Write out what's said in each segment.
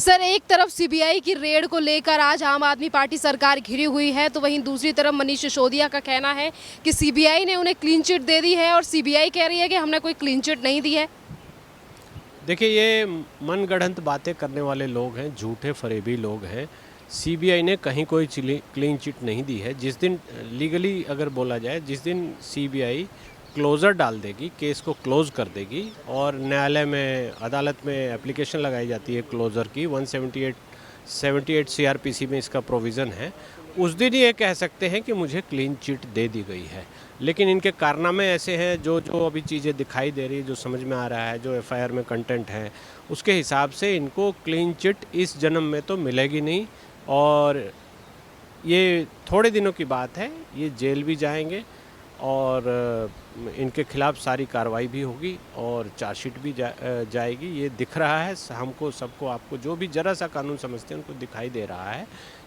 Sir, एक तरफ CBI की रेड को लेकर आज आम आदमी पार्टी सरकार घिरी हुई है, तो वहीं दूसरी तरफ मनीष सिसोदिया का कहना है कि सीबीआई ने उन्हें क्लीन चिट दे दी है और सीबीआई कह रही है कि हमने कोई क्लीन चिट नहीं दी है। देखिए, ये मनगढ़ंत बातें करने वाले लोग हैं, झूठे फरेबी लोग हैं। सीबीआई ने कहीं कोई क्लीन चिट नहीं दी है। जिस दिन लीगली अगर बोला जाए, जिस दिन सीबीआई क्लोज़र डाल देगी, केस को क्लोज़ कर देगी और न्यायालय में, अदालत में एप्लीकेशन लगाई जाती है क्लोज़र की, 178 सीआरपीसी में इसका प्रोविज़न है, उस दिन ये कह सकते हैं कि मुझे क्लीन चिट दे दी गई है। लेकिन इनके कारनामे ऐसे हैं, जो जो अभी चीज़ें दिखाई दे रही, जो समझ में आ रहा है, जो एफआईआर में कंटेंट है, उसके हिसाब से इनको क्लीन चिट इस जन्म में तो मिलेगी नहीं और ये थोड़े दिनों की बात है। ये जेल भी जाएंगे और इनके खिलाफ सारी कार्रवाई भी होगी और चार्जशीट भी जाएगी। ये दिख रहा है हमको, सबको, आपको, जो भी ज़रा सा कानून समझते हैं उनको दिखाई दे रहा है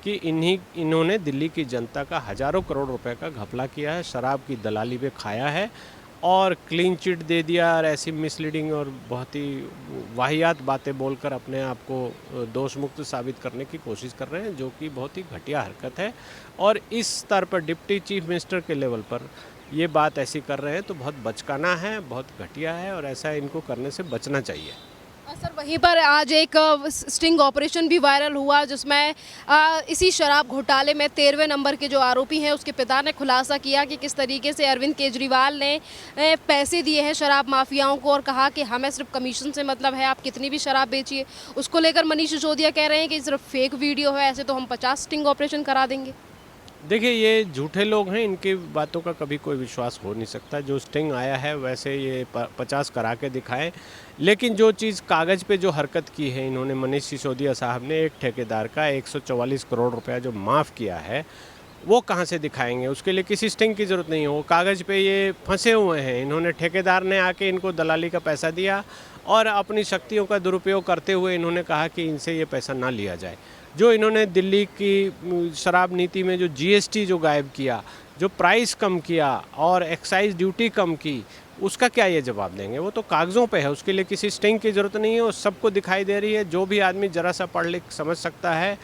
कि इन्होंने दिल्ली की जनता का हज़ारों करोड़ रुपए का घपला किया है, शराब की दलाली पे खाया है और क्लीन चिट दे दिया और ऐसी मिसलीडिंग और बहुत ही वाहियात बातें बोलकर अपने आप को दोष मुक्त साबित करने की कोशिश कर रहे हैं, जो कि बहुत ही घटिया हरकत है। और इस स्तर पर डिप्टी चीफ मिनिस्टर के लेवल पर ये बात ऐसी कर रहे हैं तो बहुत बचकाना है, बहुत घटिया है और ऐसा इनको करने से बचना चाहिए। सर, वहीं पर आज एक स्टिंग ऑपरेशन भी वायरल हुआ, जिसमें इसी शराब घोटाले में 13वें नंबर के जो आरोपी हैं उसके पिता ने खुलासा किया कि किस तरीके से अरविंद केजरीवाल ने पैसे दिए हैं शराब माफियाओं को और कहा कि हमें सिर्फ कमीशन से मतलब है, आप कितनी भी शराब बेचिए। उसको लेकर मनीष सिसोदिया कह रहे हैं कि सिर्फ फेक वीडियो है, ऐसे तो हम 50 स्टिंग ऑपरेशन करा देंगे। देखिए, ये झूठे लोग हैं, इनकी बातों का कभी कोई विश्वास हो नहीं सकता। जो स्टिंग आया है वैसे ये 50 करा के दिखाएं, लेकिन जो चीज़ कागज़ पे जो हरकत की है इन्होंने, मनीष सिसोदिया साहब ने एक ठेकेदार का 144 करोड़ रुपया जो माफ़ किया है, वो कहाँ से दिखाएंगे? उसके लिए किसी स्टिंग की ज़रूरत नहीं है, वो कागज़ पे ये फंसे हुए हैं। इन्होंने, ठेकेदार ने आके इनको दलाली का पैसा दिया और अपनी शक्तियों का दुरुपयोग करते हुए इन्होंने कहा कि इनसे ये पैसा ना लिया जाए। जो इन्होंने दिल्ली की शराब नीति में जो जीएसटी जो गायब किया, जो प्राइस कम किया और एक्साइज ड्यूटी कम की, उसका क्या ये जवाब देंगे? वो तो कागज़ों पे है, उसके लिए किसी स्टिंग की ज़रूरत नहीं है, वो सबको दिखाई दे रही है। जो भी आदमी ज़रा सा पढ़ लिख समझ सकता है,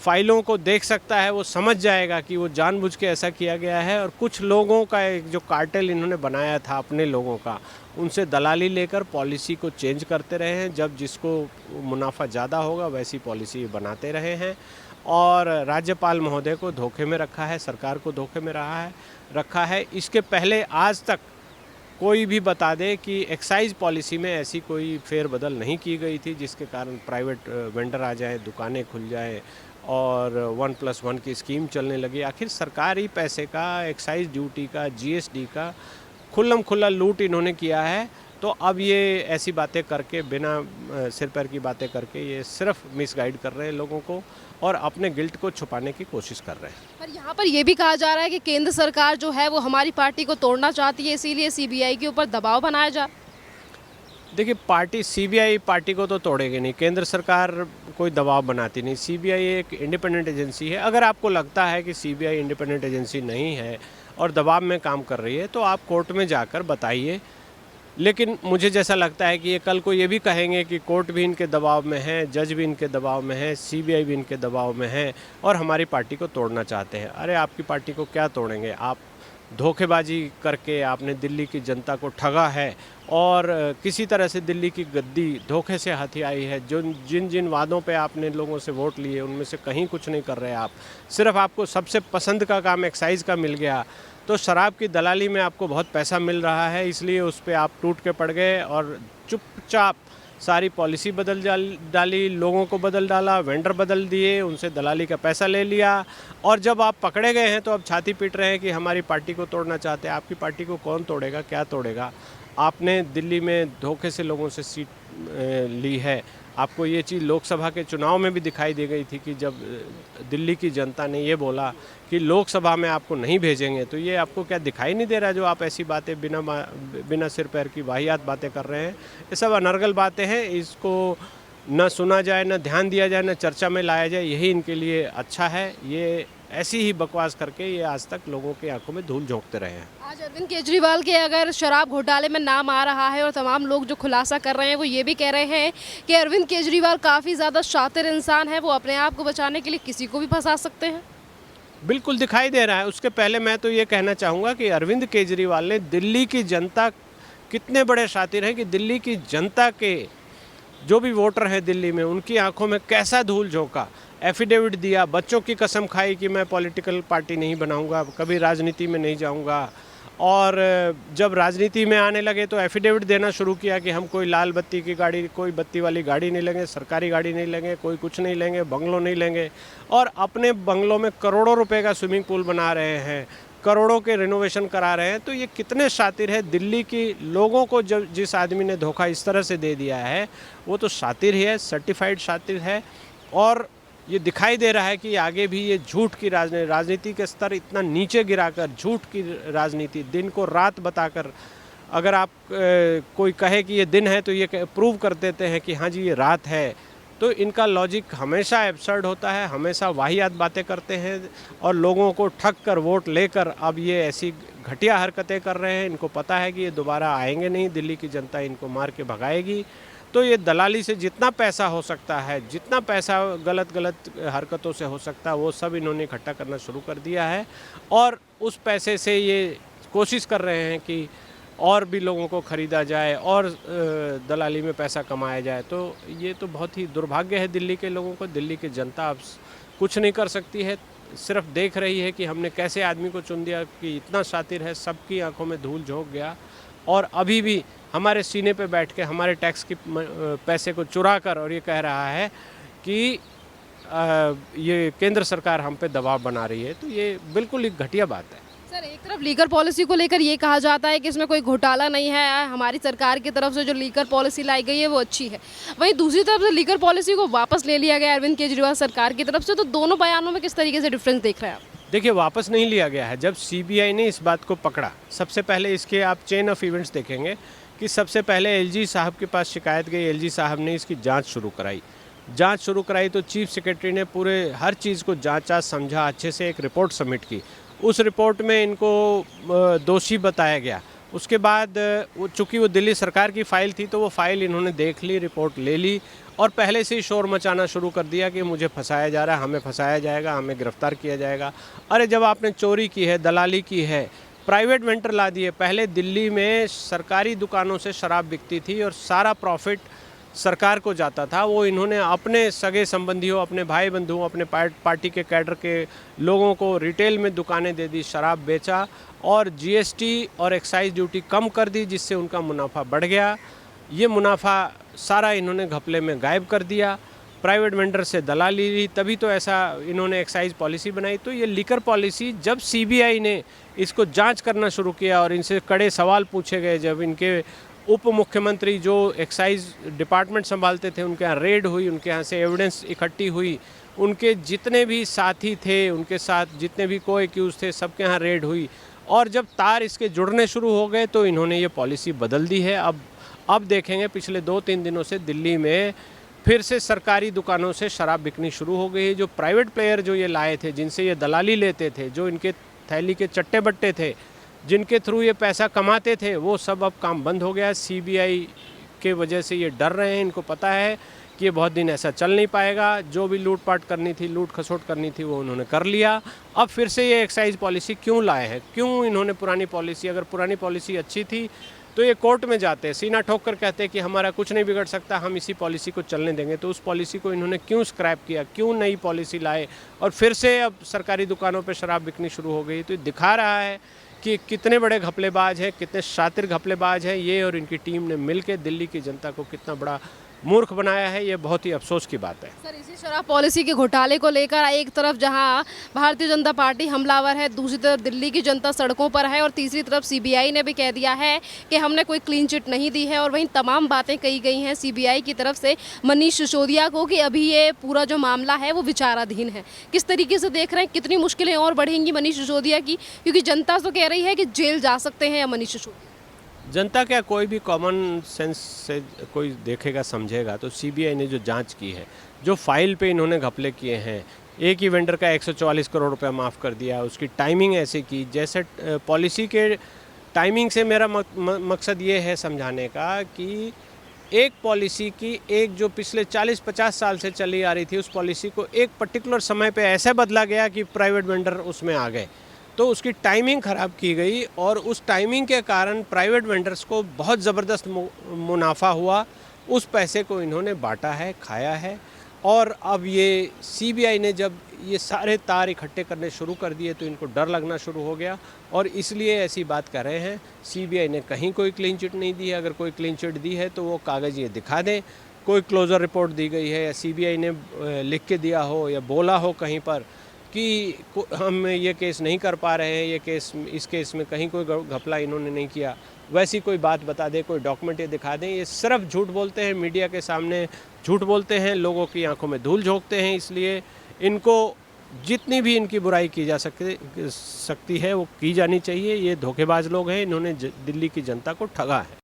फाइलों को देख सकता है, वो समझ जाएगा कि वो जानबूझ के ऐसा किया गया है। और कुछ लोगों का एक जो कार्टेल इन्होंने बनाया था अपने लोगों का, उनसे दलाली लेकर पॉलिसी को चेंज करते रहे हैं। जब जिसको मुनाफा ज़्यादा होगा वैसी पॉलिसी बनाते रहे हैं और राज्यपाल महोदय को धोखे में रखा है, सरकार को धोखे में रखा है। इसके पहले आज तक कोई भी बता दे कि एक्साइज पॉलिसी में ऐसी कोई फेरबदल नहीं की गई थी जिसके कारण प्राइवेट वेंडर आ जाए, दुकानें खुल जाएं और 1+1 की स्कीम चलने लगी। आखिर सरकारी पैसे का, एक्साइज ड्यूटी का, जीएसटी का खुल्लम खुल्ला लूट इन्होंने किया है। तो अब ये ऐसी बातें करके, बिना सिर पैर की बातें करके, ये सिर्फ मिसगाइड कर रहे हैं लोगों को और अपने गिल्ट को छुपाने की कोशिश कर रहे हैं। पर यहाँ पर यह भी कहा जा रहा है कि केंद्र सरकार जो है वो हमारी पार्टी को तोड़ना चाहती है, इसीलिए सीबीआई के ऊपर दबाव बनाया जा। देखिए, सीबीआई पार्टी को तो तोड़ेगी नहीं, केंद्र सरकार कोई दबाव बनाती नहीं। सीबीआई एक इंडिपेंडेंट एजेंसी है। अगर आपको लगता है कि सीबीआई इंडिपेंडेंट एजेंसी नहीं है और दबाव में काम कर रही है तो आप कोर्ट में जाकर बताइए। लेकिन मुझे जैसा लगता है कि ये कल को ये भी कहेंगे कि कोर्ट भी इनके दबाव में है, जज भी इनके दबाव में है, सीबीआई भी इनके दबाव में है और हमारी पार्टी को तोड़ना चाहते हैं। अरे, आपकी पार्टी को क्या तोड़ेंगे? आप धोखेबाजी करके आपने दिल्ली की जनता को ठगा है और किसी तरह से दिल्ली की गद्दी धोखे से हथियाई है। जिन जिन वादों पे आपने लोगों से वोट लिए उनमें से कहीं कुछ नहीं कर रहे आप। सिर्फ आपको सबसे पसंद का काम एक्साइज का मिल गया, तो शराब की दलाली में आपको बहुत पैसा मिल रहा है, इसलिए उस पर आप टूट के पड़ गए और चुपचाप सारी पॉलिसी बदल डाली, लोगों को बदल डाला, वेंडर बदल दिए, उनसे दलाली का पैसा ले लिया और जब आप पकड़े गए हैं तो अब छाती पीट रहे हैं कि हमारी पार्टी को तोड़ना चाहते हैं। आपकी पार्टी को कौन तोड़ेगा, क्या तोड़ेगा? आपने दिल्ली में धोखे से लोगों से सीट ली है। आपको ये चीज़ लोकसभा के चुनाव में भी दिखाई दे गई थी कि जब दिल्ली की जनता ने ये बोला कि लोकसभा में आपको नहीं भेजेंगे, तो ये आपको क्या दिखाई नहीं दे रहा जो आप ऐसी बातें बिना सिर पैर की वाहियात बातें कर रहे हैं? ये सब अनर्गल बातें हैं, इसको न सुना जाए, न ध्यान दिया जाए, न चर्चा में लाया जाए, यही इनके लिए अच्छा है। ये ऐसी ही बकवास करके ये आज तक लोगों की आंखों में धूल झोंकते रहे हैं। आज अरविंद केजरीवाल के अगर शराब घोटाले में नाम आ रहा है और तमाम लोग जो खुलासा कर रहे हैं वो ये भी कह रहे हैं कि अरविंद केजरीवाल काफ़ी ज़्यादा शातिर इंसान है, वो अपने आप को बचाने के लिए किसी को भी फंसा सकते हैं। बिल्कुल दिखाई दे रहा है। उसके पहले मैं तो ये कहना चाहूँगा कि अरविंद केजरीवाल ने दिल्ली की जनता कितने बड़े शातिर हैं कि दिल्ली की जनता के जो भी वोटर हैं दिल्ली में उनकी आंखों में कैसा धूल झोंका, एफिडेविट दिया, बच्चों की कसम खाई कि मैं पॉलिटिकल पार्टी नहीं बनाऊंगा, कभी राजनीति में नहीं जाऊंगा। और जब राजनीति में आने लगे तो एफिडेविट देना शुरू किया कि हम कोई लाल बत्ती की गाड़ी, कोई बत्ती वाली गाड़ी नहीं लेंगे, सरकारी गाड़ी नहीं लेंगे, कोई कुछ नहीं लेंगे, बंगलों नहीं लेंगे। और अपने बंगलों में करोड़ों रुपए का स्विमिंग पूल बना रहे हैं, करोड़ों के रिनोवेशन करा रहे हैं। तो ये कितने शातिर है। दिल्ली की लोगों को जब जिस आदमी ने धोखा इस तरह से दे दिया है वो तो शातिर ही है, सर्टिफाइड शातिर है। और ये दिखाई दे रहा है कि आगे भी ये झूठ की राजनीति के स्तर इतना नीचे गिराकर झूठ की राजनीति, दिन को रात बताकर, अगर आप कोई कहे कि ये दिन है तो ये प्रूव कर देते हैं कि हाँ जी ये रात है। तो इनका लॉजिक हमेशा एब्सर्ड होता है, हमेशा वाहियात बातें करते हैं और लोगों को ठग कर वोट लेकर अब ये ऐसी घटिया हरकतें कर रहे हैं। इनको पता है कि ये दोबारा आएंगे नहीं, दिल्ली की जनता इनको मार के भगाएगी। तो ये दलाली से जितना पैसा हो सकता है, जितना पैसा गलत हरकतों से हो सकता है, वो सब इन्होंने इकट्ठा करना शुरू कर दिया है। और उस पैसे से ये कोशिश कर रहे हैं कि और भी लोगों को ख़रीदा जाए और दलाली में पैसा कमाया जाए। तो ये तो बहुत ही दुर्भाग्य है दिल्ली के लोगों को। दिल्ली की जनता अब कुछ नहीं कर सकती है, सिर्फ देख रही है कि हमने कैसे आदमी को चुन दिया कि इतना शातिर है, सबकी आंखों में धूल झोंक गया और अभी भी हमारे सीने पे बैठ के हमारे टैक्स की पैसे को चुरा कर और ये कह रहा है कि ये केंद्र सरकार हम पे दबाव बना रही है। तो ये बिल्कुल एक घटिया बात है। सर, एक तरफ लीकर पॉलिसी को लेकर ये कहा जाता है कि इसमें कोई घोटाला नहीं है, हमारी सरकार की तरफ से जो लीकर पॉलिसी लाई गई है वो अच्छी है। वहीं दूसरी तरफ से लीकर पॉलिसी को वापस ले लिया गया अरविंद केजरीवाल सरकार की तरफ से। तो दोनों बयानों में किस तरीके से डिफरेंस देख रहे हैं आप? देखिए, वापस नहीं लिया गया है। जब सीबीआई ने इस बात को पकड़ा, सबसे पहले इसके आप चेन ऑफ इवेंट्स देखेंगे कि सबसे पहले एलजी साहब के पास शिकायत गई, एलजी साहब ने इसकी जांच शुरू कराई तो चीफ सेक्रेटरी ने पूरे हर चीज़ को जांचा, समझा, अच्छे से एक रिपोर्ट सबमिट की। उस रिपोर्ट में इनको दोषी बताया गया। उसके बाद चूँकि वो दिल्ली सरकार की फ़ाइल थी तो वो फ़ाइल इन्होंने देख ली, रिपोर्ट ले ली और पहले से ही शोर मचाना शुरू कर दिया कि मुझे फंसाया जा रहा है, हमें फंसाया जाएगा, हमें गिरफ्तार किया जाएगा। अरे जब आपने चोरी की है, दलाली की है, प्राइवेट वेंडर ला दिए। पहले दिल्ली में सरकारी दुकानों से शराब बिकती थी और सारा प्रॉफिट सरकार को जाता था। वो इन्होंने अपने सगे संबंधियों, अपने भाई बंधुओं, अपने पार्टी के कैडर के लोगों को रिटेल में दुकानें दे दी, शराब बेचा और जीएसटी और एक्साइज ड्यूटी कम कर दी, जिससे उनका मुनाफा बढ़ गया। ये मुनाफा सारा इन्होंने घपले में गायब कर दिया। प्राइवेट वेंडर से दलाली ली, तभी तो ऐसा इन्होंने एक्साइज पॉलिसी बनाई। तो ये लीकर पॉलिसी जब सीबीआई ने इसको जांच करना शुरू किया और इनसे कड़े सवाल पूछे गए, जब इनके उप मुख्यमंत्री जो एक्साइज डिपार्टमेंट संभालते थे उनके यहाँ रेड हुई, उनके यहाँ से एविडेंस इकट्ठी हुई, उनके जितने भी साथी थे, उनके साथ जितने भी को एक्यूज थे, सबके यहाँ रेड हुई और जब तार इसके जुड़ने शुरू हो गए तो इन्होंने ये पॉलिसी बदल दी है। अब देखेंगे पिछले 2-3 दिनों से दिल्ली में फिर से सरकारी दुकानों से शराब बिकनी शुरू हो गई है। जो प्राइवेट प्लेयर जो ये लाए थे, जिनसे ये दलाली लेते थे, जो इनके थैली के चट्टे बट्टे थे, जिनके थ्रू ये पैसा कमाते थे, वो सब अब काम बंद हो गया। सीबीआई के वजह से ये डर रहे हैं। इनको पता है कि ये बहुत दिन ऐसा चल नहीं पाएगा। जो भी लूटपाट करनी थी, लूट खसोट करनी थी, वो उन्होंने कर लिया। अब फिर से ये एक्साइज पॉलिसी क्यों लाए हैं? क्यों इन्होंने पुरानी पॉलिसी, अगर पुरानी पॉलिसी अच्छी थी तो ये कोर्ट में जाते, सीना ठोक कर कहते कि हमारा कुछ नहीं बिगड़ सकता, हम इसी पॉलिसी को चलने देंगे। तो उस पॉलिसी को इन्होंने क्यों स्क्रैप किया? क्यों नई पॉलिसी लाए और फिर से अब सरकारी दुकानों पे शराब बिकनी शुरू हो गई? तो ये दिखा रहा है कि कितने बड़े घपलेबाज हैं, कितने शातिर घपलेबाज हैं ये, और इनकी टीम ने मिलकर दिल्ली की जनता को कितना बड़ा मूर्ख बनाया है। ये बहुत ही अफसोस की बात है। सर, इसी शराब पॉलिसी के घोटाले को लेकर एक तरफ जहां भारतीय जनता पार्टी हमलावर है, दूसरी तरफ दिल्ली की जनता सड़कों पर है और तीसरी तरफ सीबीआई ने भी कह दिया है कि हमने कोई क्लीन चिट नहीं दी है। और वहीं तमाम बातें कही गई हैं सीबीआई की तरफ से मनीष सिसोदिया को कि अभी ये पूरा जो मामला है वो विचाराधीन है। किस तरीके से देख रहे हैं, कितनी मुश्किलें और बढ़ेंगी मनीष सिसोदिया की? क्योंकि जनता तो कह रही है कि जेल जा सकते हैं मनीष सिसोदिया। जनता क्या, कोई भी कॉमन सेंस से कोई देखेगा समझेगा तो सीबीआई ने जो जांच की है, जो फाइल पे इन्होंने घपले किए हैं, एक ही वेंडर का 144 करोड़ रुपया माफ़ कर दिया, उसकी टाइमिंग ऐसे की जैसे पॉलिसी के टाइमिंग से मेरा मकसद ये है समझाने का कि एक पॉलिसी की एक जो पिछले 40-50 साल से चली आ रही थी उस पॉलिसी को एक पर्टिकुलर समय पे ऐसे बदला गया कि प्राइवेट वेंडर उसमें आ गए, तो उसकी टाइमिंग ख़राब की गई और उस टाइमिंग के कारण प्राइवेट वेंडर्स को बहुत ज़बरदस्त मुनाफा हुआ। उस पैसे को इन्होंने बांटा है, खाया है। और अब ये सीबीआई ने जब ये सारे तार इकट्ठे करने शुरू कर दिए तो इनको डर लगना शुरू हो गया और इसलिए ऐसी बात कर रहे हैं। सीबीआई ने कहीं कोई क्लीन चिट नहीं दी है, अगर कोई क्लीन चिट दी है तो वो कागज़ ये दिखा दें, कोई क्लोज़र रिपोर्ट दी गई है या सीबीआई ने लिख के दिया हो या बोला हो कहीं पर कि हम ये केस नहीं कर पा रहे हैं, ये केस इस केस में कहीं कोई घपला इन्होंने नहीं किया, वैसी कोई बात बता दें, कोई डॉक्यूमेंट ये दिखा दें। ये सिर्फ झूठ बोलते हैं, मीडिया के सामने झूठ बोलते हैं, लोगों की आंखों में धूल झोंकते हैं। इसलिए इनको जितनी भी इनकी बुराई की जा सकती है वो की जानी चाहिए। ये धोखेबाज लोग हैं, इन्होंने दिल्ली की जनता को ठगा है।